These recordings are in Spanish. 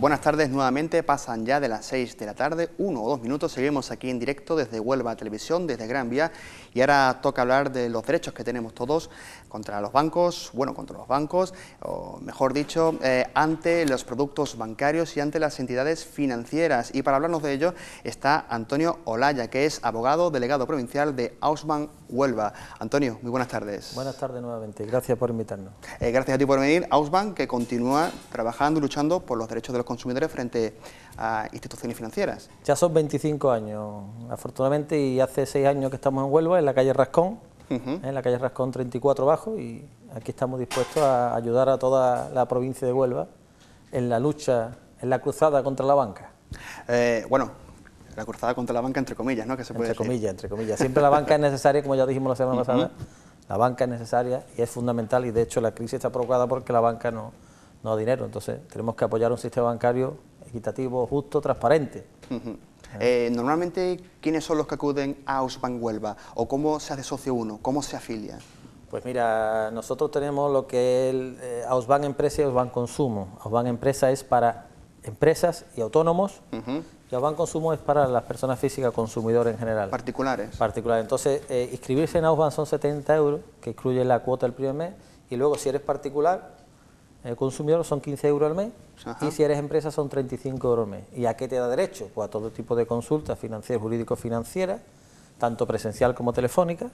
Buenas tardes nuevamente, pasan ya de las 6 de la tarde, 1 o 2 minutos, seguimos aquí en directo desde Huelva Televisión, desde Gran Vía, y ahora toca hablar de los derechos que tenemos todos contra los bancos, o mejor dicho, ante los productos bancarios y ante las entidades financieras. Y para hablarnos de ello está Antonio Olaya, que es abogado delegado provincial de Ausbank Huelva. Antonio, muy buenas tardes. Buenas tardes nuevamente, gracias por invitarnos. Gracias a ti por venir. Ausbank, que continúa trabajando y luchando por los derechos de los consumidores frente a instituciones financieras. Ya son 25 años, afortunadamente, y hace 6 años que estamos en Huelva, en la calle Rascón, en la calle Rascón 34 Bajo, y aquí estamos dispuestos a ayudar a toda la provincia de Huelva en la lucha, en la cruzada contra la banca. Bueno, la cruzada contra la banca entre comillas, ¿no? Que se puede decir. Entre comillas. Siempre la banca es necesaria, como ya dijimos la semana pasada, la banca es necesaria y es fundamental, y de hecho la crisis está provocada porque la banca no da dinero, entonces tenemos que apoyar un sistema bancario equitativo, justo, transparente. Normalmente, ¿quiénes son los que acuden a Ausbank Huelva? ¿O cómo se hace socio uno? ¿Cómo se afilia? Pues mira, nosotros tenemos lo que es el Ausbank Empresa y Ausbank Consumo. Ausbank Empresa es para empresas y autónomos, y Ausbank Consumo es para las personas físicas, consumidores en general. Particulares. Entonces, inscribirse en Ausbank son 70 euros, que incluye la cuota del primer mes, y luego si eres particular, consumidor, son 15 euros al mes, y si eres empresa son 35 euros al mes. ¿Y a qué te da derecho? Pues a todo tipo de consultas financieras, jurídico-financieras, tanto presencial como telefónica,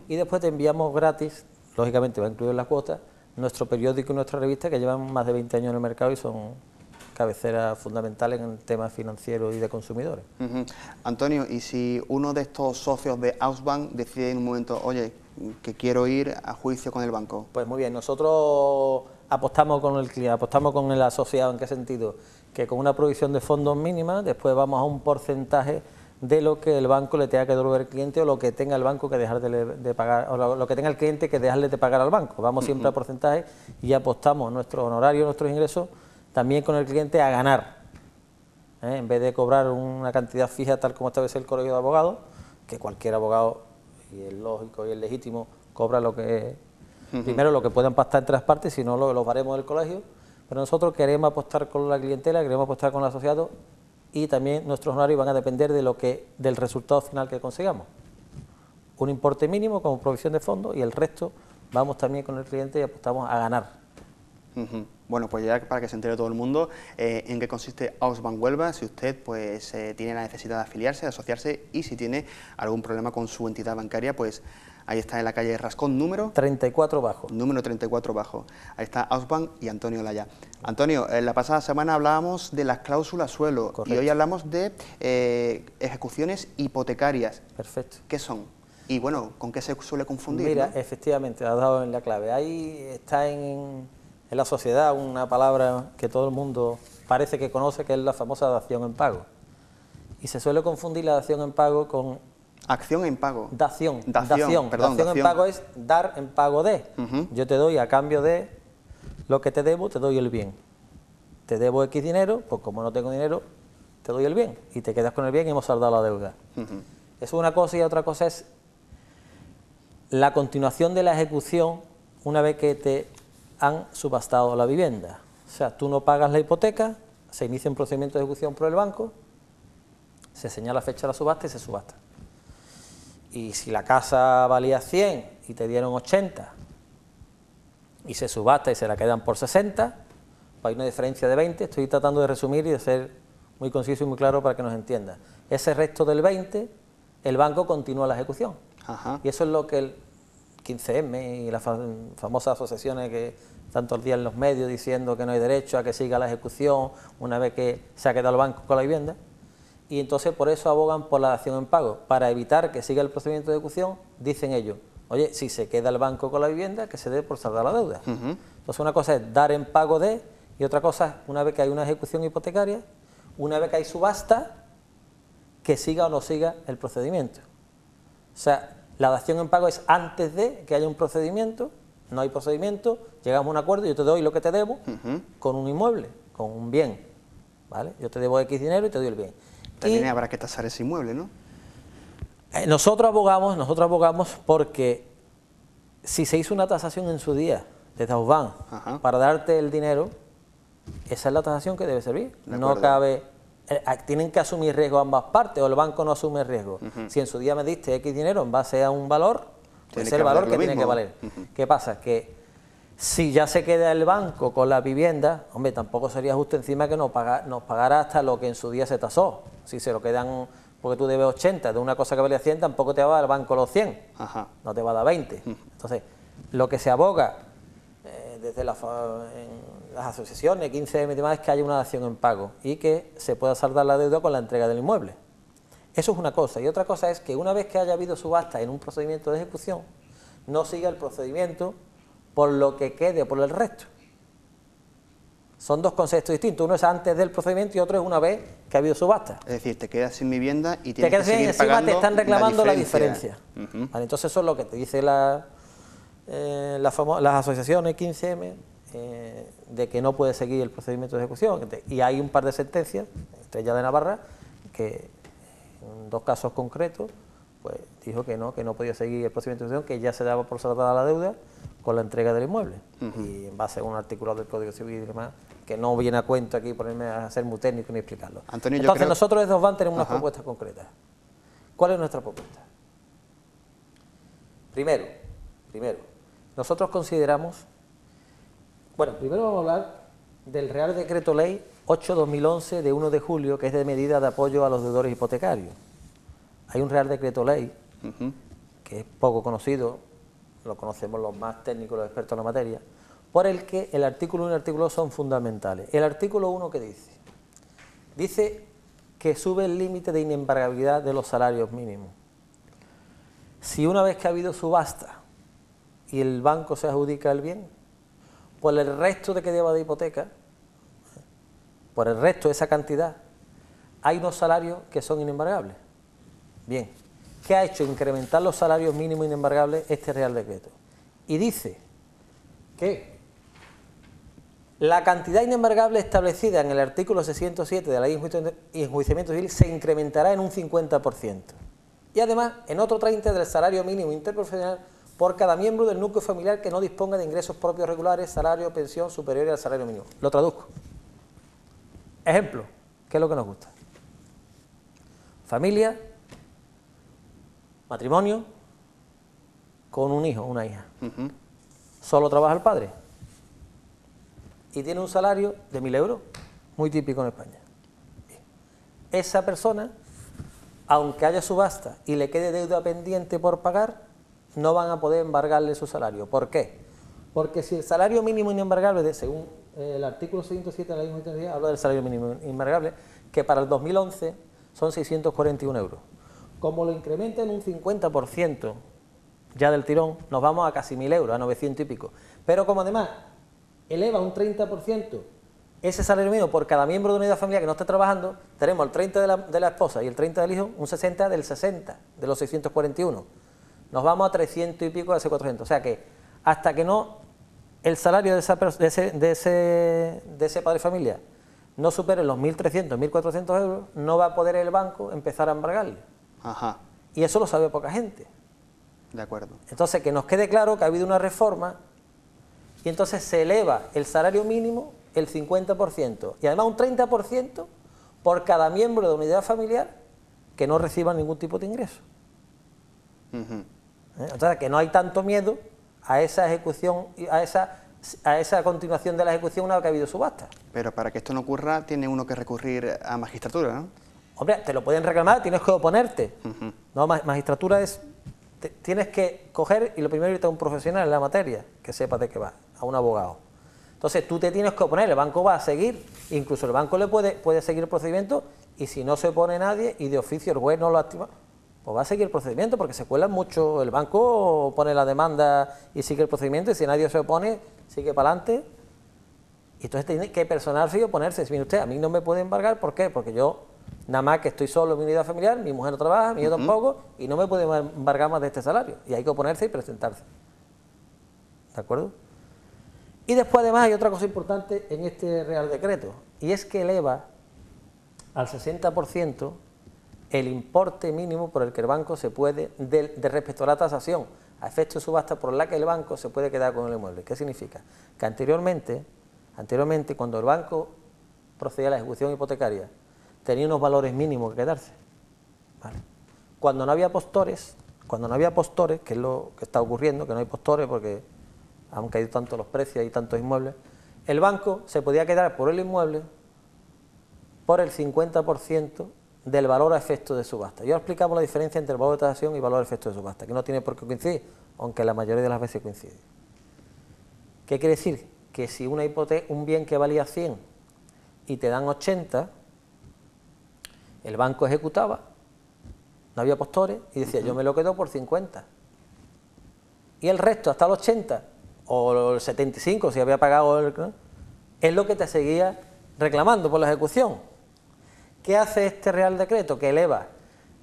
y después te enviamos gratis, lógicamente va incluido en la cuota, nuestro periódico y nuestra revista, que llevan más de 20 años en el mercado y son cabeceras fundamentales en temas financieros y de consumidores. Antonio, ¿y si uno de estos socios de Ausbank decide en un momento, oye, que quiero ir a juicio con el banco? Pues muy bien, nosotros apostamos con el cliente, apostamos con el asociado. ¿En qué sentido? Que con una provisión de fondos mínima, después vamos a un porcentaje de lo que el banco le tenga que devolver al cliente, o lo que tenga el banco que dejar de pagar, o lo que tenga el cliente que dejarle de pagar al banco. Vamos siempre a porcentaje y apostamos nuestros honorarios, nuestros ingresos, también con el cliente a ganar. En vez de cobrar una cantidad fija tal como establece el Colegio de Abogados, que cualquier abogado, y es lógico y es legítimo, cobra lo que primero lo que puedan pactar entre las partes, si no los baremos del colegio, pero nosotros queremos apostar con la clientela, queremos apostar con el asociado, y también nuestros honorarios van a depender de del resultado final que consigamos. Un importe mínimo como provisión de fondos, y el resto vamos también con el cliente y apostamos a ganar. Bueno, pues ya para que se entere todo el mundo en qué consiste Ausbank Huelva, si usted pues tiene la necesidad de afiliarse, de asociarse, y si tiene algún problema con su entidad bancaria, pues ahí está, en la calle Rascón número 34 Bajo. Número 34 Bajo. Ahí está Ausbank y Antonio Olaya. Antonio, la pasada semana hablábamos de las cláusulas suelo. Correcto. Y hoy hablamos de ejecuciones hipotecarias. Perfecto. ¿Qué son? Y bueno, ¿con qué se suele confundir? Mira, ¿no? Efectivamente, has dado en la clave. Ahí está en la sociedad una palabra que todo el mundo parece que conoce, que es la famosa dación en pago. Y se suele confundir la dación en pago con... Acción en pago. Dación en pago es dar en pago de. Yo te doy a cambio de lo que te debo, te doy el bien. Te debo X dinero, pues como no tengo dinero, te doy el bien. Y te quedas con el bien y hemos saldado la deuda. Eso es una cosa, y otra cosa es la continuación de la ejecución una vez que te han subastado la vivienda. O sea, tú no pagas la hipoteca, se inicia un procedimiento de ejecución por el banco, se señala fecha de la subasta y se subasta. Y si la casa valía 100 y te dieron 80 y se subasta y se la quedan por 60, pues hay una diferencia de 20. Estoy tratando de resumir y de ser muy conciso y muy claro para que nos entienda. Ese resto del 20, el banco continúa la ejecución. Y eso es lo que el 15M y las famosas asociaciones que están todo el día en los medios diciendo que no hay derecho a que siga la ejecución una vez que se ha quedado el banco con la vivienda. Y entonces por eso abogan por la dación en pago, para evitar que siga el procedimiento de ejecución. Dicen ellos, oye, si se queda el banco con la vivienda, que se dé por saldar la deuda. Entonces una cosa es dar en pago de, y otra cosa es, una vez que hay una ejecución hipotecaria, una vez que hay subasta, que siga o no siga el procedimiento. O sea, la dación en pago es antes de que haya un procedimiento. No hay procedimiento, llegamos a un acuerdo, yo te doy lo que te debo con un inmueble, con un bien, ¿vale? Yo te debo X dinero y te doy el bien. También habrá que tasar ese inmueble, ¿no? Nosotros abogamos porque si se hizo una tasación en su día desde Ausbank para darte el dinero, Esa es la tasación que debe servir. De No acuerdo. cabe... tienen que asumir riesgo ambas partes, o el banco no asume riesgo. Si en su día me diste X dinero en base a un valor, pues Tiene es que el valor valer que lo tiene que mismo. valer. ¿Qué pasa? Que si ya se queda el banco con la vivienda, hombre, tampoco sería justo encima que nos pagara hasta lo que en su día se tasó. Si se lo quedan, porque tú debes 80 de una cosa que valía 100, tampoco te va a dar el banco los 100, Ajá. no te va a dar 20. Entonces, lo que se aboga desde en las asociaciones, 15M y demás, es que haya una dación en pago y que se pueda saldar la deuda con la entrega del inmueble. Eso es una cosa. Y otra cosa es que una vez que haya habido subasta en un procedimiento de ejecución, no siga el procedimiento por lo que quede, por el resto. Son dos conceptos distintos. Uno es antes del procedimiento y otro es una vez que ha habido subasta. Es decir, te quedas sin vivienda y Te tienes que quedas bien, seguir encima pagando te están reclamando la diferencia. diferencia. Vale, entonces eso es lo que te dice las asociaciones 15M, de que no puede seguir el procedimiento de ejecución. Y hay un par de sentencias, Estrella de Navarra, que en dos casos concretos, pues dijo que no podía seguir el procedimiento de ejecución, que ya se daba por saldada la deuda con la entrega del inmueble. Y en base a un artículo del Código Civil y demás, que no viene a cuento aquí ponerme a ser muy técnico ni explicarlo. Antonio, yo Entonces creo... nosotros desde Osban tenemos unas propuestas concretas. ¿Cuál es nuestra propuesta? Primero, nosotros consideramos... Bueno, primero vamos a hablar del Real Decreto Ley 8/2011 de 1 de julio, que es de medida de apoyo a los deudores hipotecarios. Hay un Real Decreto Ley que es poco conocido, lo conocemos los más técnicos, los expertos en la materia, por el que el artículo 1 y el artículo 2 son fundamentales. El artículo 1, ¿qué dice? Dice que sube el límite de inembargabilidad de los salarios mínimos. Si una vez que ha habido subasta y el banco se adjudica el bien, por el resto de que deba de hipoteca, por el resto de esa cantidad, hay unos salarios que son inembargables. Bien, ¿qué ha hecho? Incrementar los salarios mínimos inembargables este Real Decreto. Y dice que la cantidad inembargable establecida en el artículo 607 de la Ley de Enjuiciamiento Civil se incrementará en un 50%. Y además, en otro 30% del salario mínimo interprofesional por cada miembro del núcleo familiar que no disponga de ingresos propios regulares, salario o pensión superiores al salario mínimo. Lo traduzco. Ejemplo, ¿qué es lo que nos gusta? Familia, matrimonio, con un hijo, una hija. Solo trabaja el padre y tiene un salario de 1.000 euros, muy típico en España. Bien. Esa persona, aunque haya subasta y le quede deuda pendiente por pagar, no van a poder embargarle su salario. ¿Por qué? Porque si el salario mínimo inembargable, según el artículo 607 de la Ley de Enjuiciamiento Civil, habla del salario mínimo inembargable, que para el 2011 son 641 euros. Como lo incrementa en un 50% ya del tirón, nos vamos a casi 1.000 euros, a 900 y pico. Pero como además eleva un 30% ese salario mínimo por cada miembro de una unidad familiar que no esté trabajando, tenemos el 30 de la esposa y el 30 del hijo, un 60 del 60, de los 641. Nos vamos a 300 y pico de ese 400. O sea que hasta que no el salario de ese padre de familia no supere los 1.300, 1.400 euros, no va a poder el banco empezar a embargarle. Ajá. Y eso lo sabe poca gente. De acuerdo. Entonces, que nos quede claro que ha habido una reforma y entonces se eleva el salario mínimo el 50% y además un 30% por cada miembro de la unidad familiar que no reciba ningún tipo de ingreso. Entonces, que no hay tanto miedo a esa ejecución, a esa continuación de la ejecución una vez que ha habido subasta. Pero para que esto no ocurra, tiene uno que recurrir a magistratura, ¿no? Hombre, te lo pueden reclamar, tienes que oponerte. No, magistratura es... Tienes que coger y lo primero irte a un profesional en la materia, que sepa de qué va, a un abogado. Entonces tú te tienes que oponer, el banco va a seguir, incluso el banco le puede seguir el procedimiento y si no se opone nadie y de oficio el juez no lo activa, pues va a seguir el procedimiento porque se cuelan mucho, el banco pone la demanda y sigue el procedimiento y si nadie se opone, sigue para adelante. Y entonces tiene que personarse y oponerse. Si viene usted, a mí no me puede embargar, ¿por qué? Porque yo, nada más que estoy solo en mi unidad familiar, mi mujer no trabaja, mi hijo tampoco, y no me puede embargar más de este salario. Y hay que oponerse y presentarse. ¿De acuerdo? Y después, además, hay otra cosa importante en este Real Decreto, y es que eleva al 60% el importe mínimo por el que el banco se puede, de respecto a la tasación, a efecto de subasta por la que el banco se puede quedar con el inmueble. ¿Qué significa? Que anteriormente Anteriormente, cuando el banco procedía a la ejecución hipotecaria, tenía unos valores mínimos que quedarse. ¿Vale? Cuando no había postores, que es lo que está ocurriendo, que no hay postores porque han caído tanto los precios y tantos inmuebles, el banco se podía quedar por el inmueble por el 50% del valor a efecto de subasta. Yo explicamos la diferencia entre el valor de tasación y valor a efecto de subasta, que no tiene por qué coincidir, aunque la mayoría de las veces coincide. ¿Qué quiere decir? Que si un bien que valía 100 y te dan 80, el banco ejecutaba, no había postores, y decía, yo me lo quedo por 50. Y el resto, hasta el 80, o el 75, si había pagado, es lo que te seguía reclamando por la ejecución. ¿Qué hace este Real Decreto? Que eleva,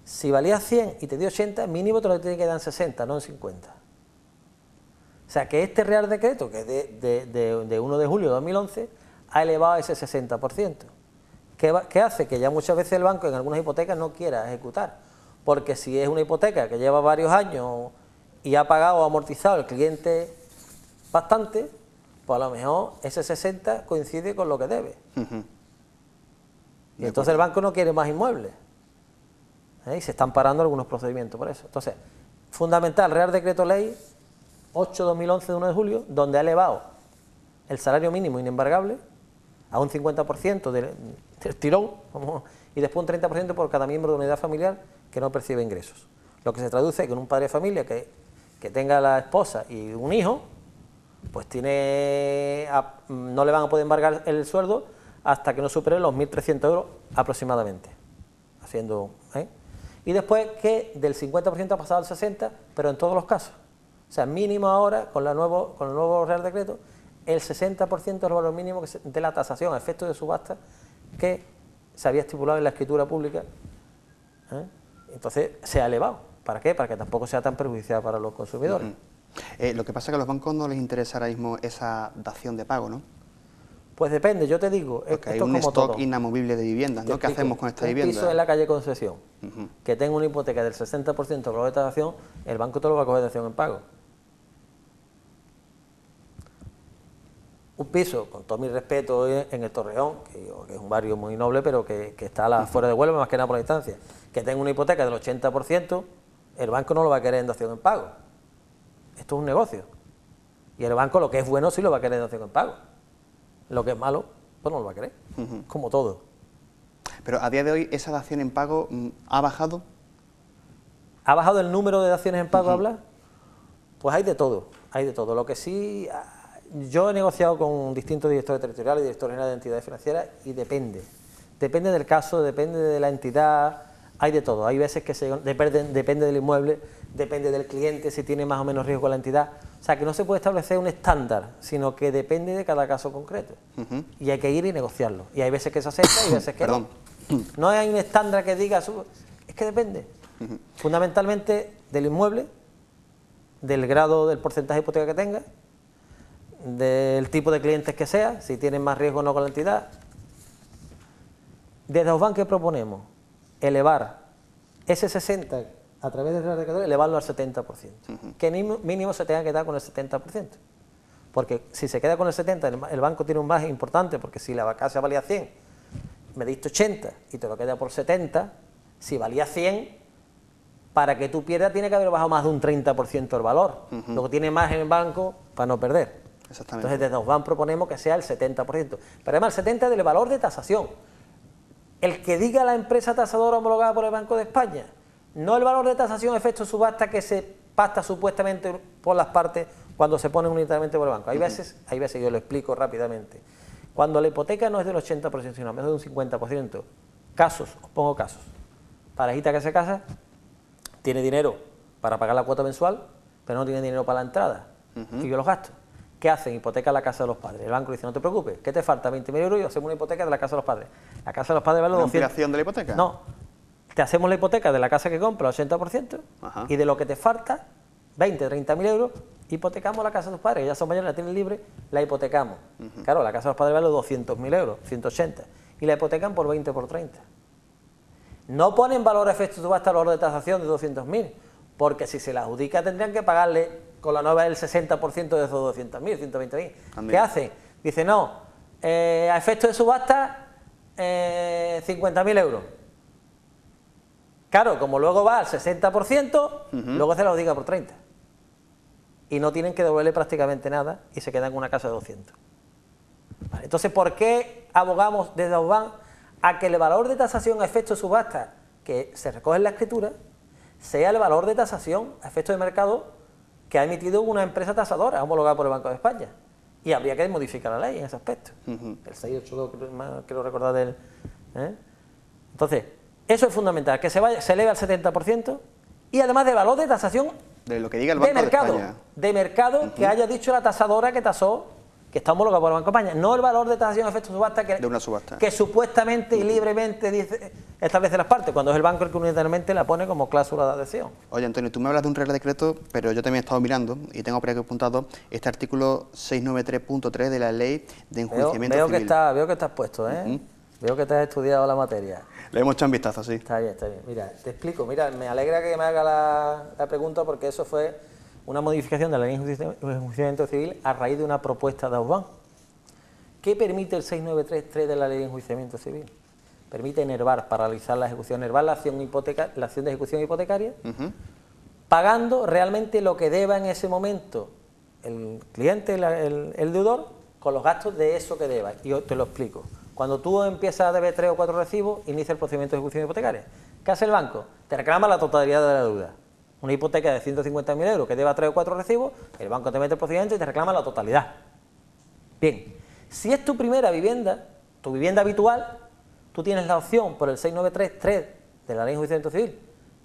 si valía 100 y te dio 80, mínimo te lo tiene que dar en 60, no en 50. O sea, que este Real Decreto, que es de 1 de julio de 2011, ha elevado ese 60%. ¿Qué hace? Que ya muchas veces el banco en algunas hipotecas no quiera ejecutar, porque si es una hipoteca que lleva varios años y ha pagado o amortizado el cliente bastante, pues a lo mejor ese 60 coincide con lo que debe. Y entonces el banco no quiere más inmuebles. Y se están parando algunos procedimientos por eso. Entonces, fundamental, Real Decreto Ley 8/2011 de 1 de julio, donde ha elevado el salario mínimo inembargable a un 50% del tirón, y después un 30% por cada miembro de una unidad familiar que no percibe ingresos. Lo que se traduce es que un padre de familia que tenga la esposa y un hijo, pues no le van a poder embargar el sueldo hasta que no supere los 1.300 euros aproximadamente. Y después que del 50% ha pasado al 60%, pero en todos los casos. O sea, mínimo ahora, con el nuevo Real Decreto, el 60% del valor mínimo de la tasación a efectos de subasta que se había estipulado en la escritura pública. Entonces se ha elevado. ¿Para qué? Para que tampoco sea tan perjudicial para los consumidores. Lo que pasa es que a los bancos no les interesa ahora mismo esa dación de pago, ¿no? Pues depende, yo te digo, porque esto hay un es como stock todo. inamovible de viviendas, ¿no? ¿Qué hacemos con esta vivienda? Un piso en la calle Concesión, que tenga una hipoteca del 60% de valor de tasación, el banco te lo va a coger de dación en pago. Un piso, con todo mi respeto, en el Torreón, que es un barrio muy noble, pero que está a las afueras de Huelva, más que nada por la distancia, que tenga una hipoteca del 80%, el banco no lo va a querer en dación en pago. Esto es un negocio. Y el banco, lo que es bueno, sí lo va a querer en dación en pago. Lo que es malo, pues no lo va a querer, como todo. Pero a día de hoy, ¿esa dación en pago ha bajado? ¿Ha bajado el número de daciones en pago a hablar? Pues hay de todo, hay de todo. Lo que sí, yo he negociado con distintos directores territoriales y directores generales de entidades financieras y depende. Depende del caso, depende de la entidad, hay de todo. Hay veces que depende del inmueble, depende del cliente, si tiene más o menos riesgo la entidad. O sea, que no se puede establecer un estándar, sino que depende de cada caso concreto. Y hay que ir y negociarlo. Y hay veces que se acepta y veces que no. No hay un estándar que diga, es que depende. Fundamentalmente del inmueble, del grado, del porcentaje de hipoteca que tenga, del tipo de clientes que sea, si tienen más riesgo o no con la entidad. Desde Ausban, ¿qué proponemos? Elevar ese 60% a través del Real Decreto, elevarlo al 70%. Que mínimo se tenga que dar con el 70%. Porque si se queda con el 70%, el banco tiene un margen importante, porque si la casa valía 100, me diste 80 y te lo queda por 70, si valía 100, para que tú pierdas tiene que haber bajado más de un 30% el valor. Luego tiene margen el banco para no perder. Entonces desde Ausban proponemos que sea el 70%. Pero además el 70% del valor de tasación. El que diga la empresa tasadora homologada por el Banco de España, no el valor de tasación a efecto de subasta que se pacta supuestamente por las partes cuando se pone unitariamente por el banco. Hay veces, yo lo explico rápidamente, cuando la hipoteca no es del 80%, sino menos de un 50%, casos, os pongo casos, parejita que se casa, tiene dinero para pagar la cuota mensual, pero no tiene dinero para la entrada, y yo los gasto. ¿Qué hacen? Hipoteca la casa de los padres. El banco dice, no te preocupes, ¿qué te falta? 20.000 euros y hacemos una hipoteca de la casa de los padres. La casa de los padres vale los 200. ¿Ampliación de la hipoteca? No, te hacemos la hipoteca de la casa que compra, el 80%, y de lo que te falta, 20, 30.000 euros, hipotecamos la casa de tus padres, que ya son mayores, la tienen libre, la hipotecamos. Claro, la casa de los padres vale 200.000 euros, 180, y la hipotecan por 20 por 30. No ponen valor a efecto de subasta el valor de tasación de 200.000, porque si se la adjudica tendrían que pagarle con la nueva el 60% de esos 200.000, 120.000. ¿Qué hacen? Dicen, no, a efecto de subasta, 50.000 euros. Claro, como luego va al 60%, luego se lo diga por 30. Y no tienen que devolverle prácticamente nada y se quedan con una casa de 200. Vale, entonces, ¿por qué abogamos desde Ausban a que el valor de tasación a efecto de subasta que se recoge en la escritura sea el valor de tasación a efecto de mercado que ha emitido una empresa tasadora homologada por el Banco de España? Y habría que modificar la ley en ese aspecto. El 682, quiero recordar del... Entonces, eso es fundamental, que se eleve al 70% y además de valor de tasación de lo que diga el Banco de España. De mercado que haya dicho la tasadora que tasó, que está homologada por el Banco de España, no el valor de tasación a efecto de subasta de una subasta que supuestamente y libremente establece las partes, cuando es el banco el que unilateralmente la pone como cláusula de adhesión. Oye, Antonio, tú me hablas de un Real Decreto, pero yo también he estado mirando y tengo por aquí apuntado este artículo 693.3 de la Ley de Enjuiciamiento Civil. Veo que estás puesto, ¿eh? Veo que te has estudiado la materia. Le hemos echado un vistazo, sí. Está bien, está bien. Mira, te explico. Mira, me alegra que me haga la pregunta porque eso fue una modificación de la Ley de Enjuiciamiento Civil a raíz de una propuesta de Ausban. ¿Qué permite el 693.3 de la Ley de Enjuiciamiento Civil? Permite enervar, paralizar la ejecución, enervar la acción de ejecución hipotecaria, pagando realmente lo que deba en ese momento el cliente, el deudor, con los gastos de eso que deba. Y yo te lo explico. Cuando tú empiezas a deber 3 o 4 recibos, inicia el procedimiento de ejecución hipotecaria. ¿Qué hace el banco? Te reclama la totalidad de la deuda. Una hipoteca de 150.000 euros que deba 3 o 4 recibos, el banco te mete el procedimiento y te reclama la totalidad. Bien, si es tu primera vivienda, tu vivienda habitual, tú tienes la opción por el 693.3 de la Ley de Enjuiciamiento Civil,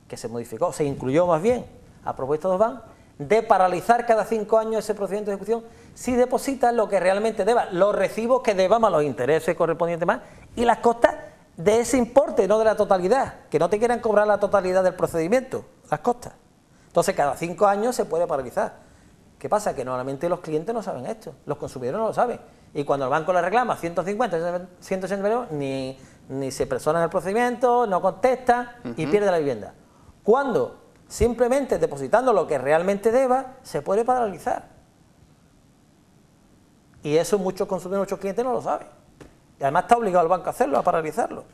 que se modificó, se incluyó más bien a propuesta de Ausban, de paralizar cada 5 años ese procedimiento de ejecución si depositas lo que realmente deba, los recibos que deba más los intereses correspondientes más y las costas de ese importe, no de la totalidad, que no te quieran cobrar la totalidad del procedimiento, las costas. Entonces cada 5 años se puede paralizar. ¿Qué pasa? Que normalmente los clientes no saben esto, los consumidores no lo saben. Y cuando el banco le reclama 150, 180 euros, ni se persona en el procedimiento, no contesta y pierde la vivienda. Cuando simplemente depositando lo que realmente deba, se puede paralizar. Y eso muchos consumidores, muchos clientes no lo saben. Y además está obligado el banco a hacerlo, a paralizarlo.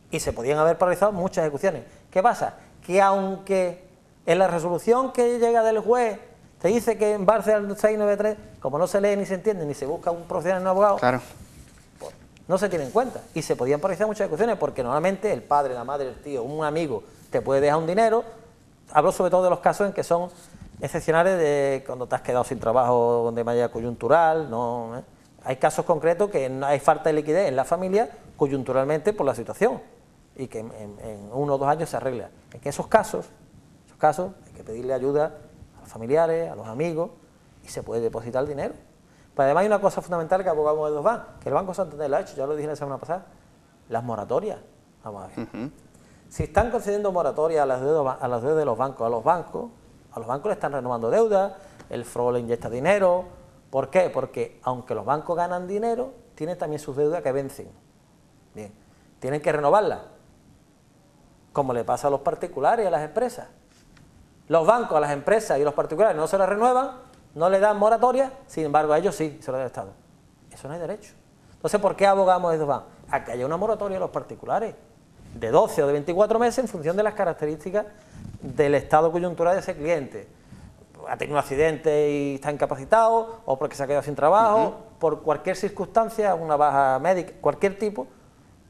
Y se podían haber paralizado muchas ejecuciones. ¿Qué pasa? Que aunque en la resolución que llega del juez te dice que en base al 693, como no se lee ni se entiende, ni se busca un profesional, un abogado, claro, pues, no se tiene en cuenta. Y se podían paralizar muchas ejecuciones porque normalmente el padre, la madre, el tío, un amigo te puede dejar un dinero. Hablo sobre todo de los casos en que son excepcionales, de cuando te has quedado sin trabajo de manera coyuntural, ¿no? Hay casos concretos que hay falta de liquidez en la familia coyunturalmente por la situación y que en 1 o 2 años se arregla. En que esos casos hay que pedirle ayuda a los familiares, a los amigos y se puede depositar el dinero. Pero además hay una cosa fundamental que abogamos de Ausban, que el Banco Santander lo ha hecho, ya lo dije la semana pasada, las moratorias. Vamos a ver. Si están concediendo moratorias a las deudas de los bancos, a los bancos le están renovando deudas, el FRO le inyecta dinero. ¿Por qué? Porque aunque los bancos ganan dinero, tienen también sus deudas que vencen. Bien, tienen que renovarlas, como le pasa a los particulares y a las empresas. Los bancos, a las empresas y los particulares no se las renuevan, no le dan moratoria, sin embargo a ellos sí, se lo da el Estado. Eso no hay derecho. Entonces, ¿por qué abogamos desde Ausban? A que haya una moratoria a los particulares, de 12 o de 24 meses en función de las características del estado coyuntural de ese cliente. Ha tenido un accidente y está incapacitado, o porque se ha quedado sin trabajo, por cualquier circunstancia, una baja médica, cualquier tipo,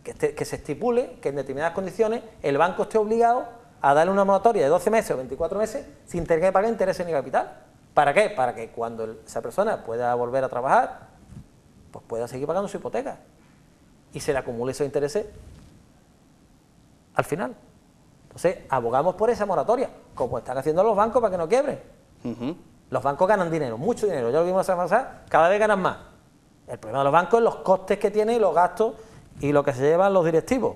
que se estipule que en determinadas condiciones el banco esté obligado a darle una moratoria de 12 meses o 24 meses sin tener que pagar intereses ni capital. ¿Para qué? Para que cuando esa persona pueda volver a trabajar, pues pueda seguir pagando su hipoteca y se le acumule esos intereses al final. Entonces, abogamos por esa moratoria, como están haciendo los bancos para que no quiebren. Los bancos ganan dinero, mucho dinero, ya lo vimos la semana pasada, cada vez ganan más. El problema de los bancos es los costes que tienen y los gastos y lo que se llevan los directivos,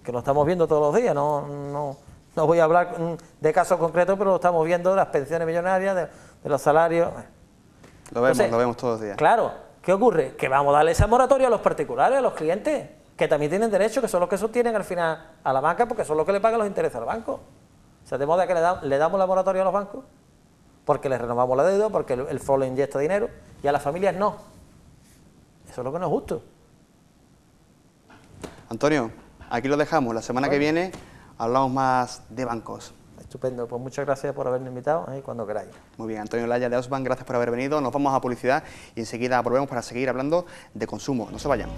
que lo estamos viendo todos los días. No voy a hablar de casos concretos, pero lo estamos viendo, las pensiones millonarias, de los salarios. Lo vemos todos los días. Claro, ¿qué ocurre? Que vamos a darle esa moratoria a los particulares, a los clientes, que también tienen derecho, que son los que sostienen al final a la banca, porque son los que le pagan los intereses al banco. O sea, de modo que le damos la moratoria a los bancos, porque les renovamos la deuda, porque el FRO le inyecta dinero, y a las familias no. Eso es lo que no es justo. Antonio, aquí lo dejamos. La semana que viene hablamos más de bancos. Estupendo, pues muchas gracias por haberme invitado, cuando queráis. Muy bien, Antonio Laya de Ausbank, gracias por haber venido. Nos vamos a publicidad y enseguida volvemos para seguir hablando de consumo. No se vayan.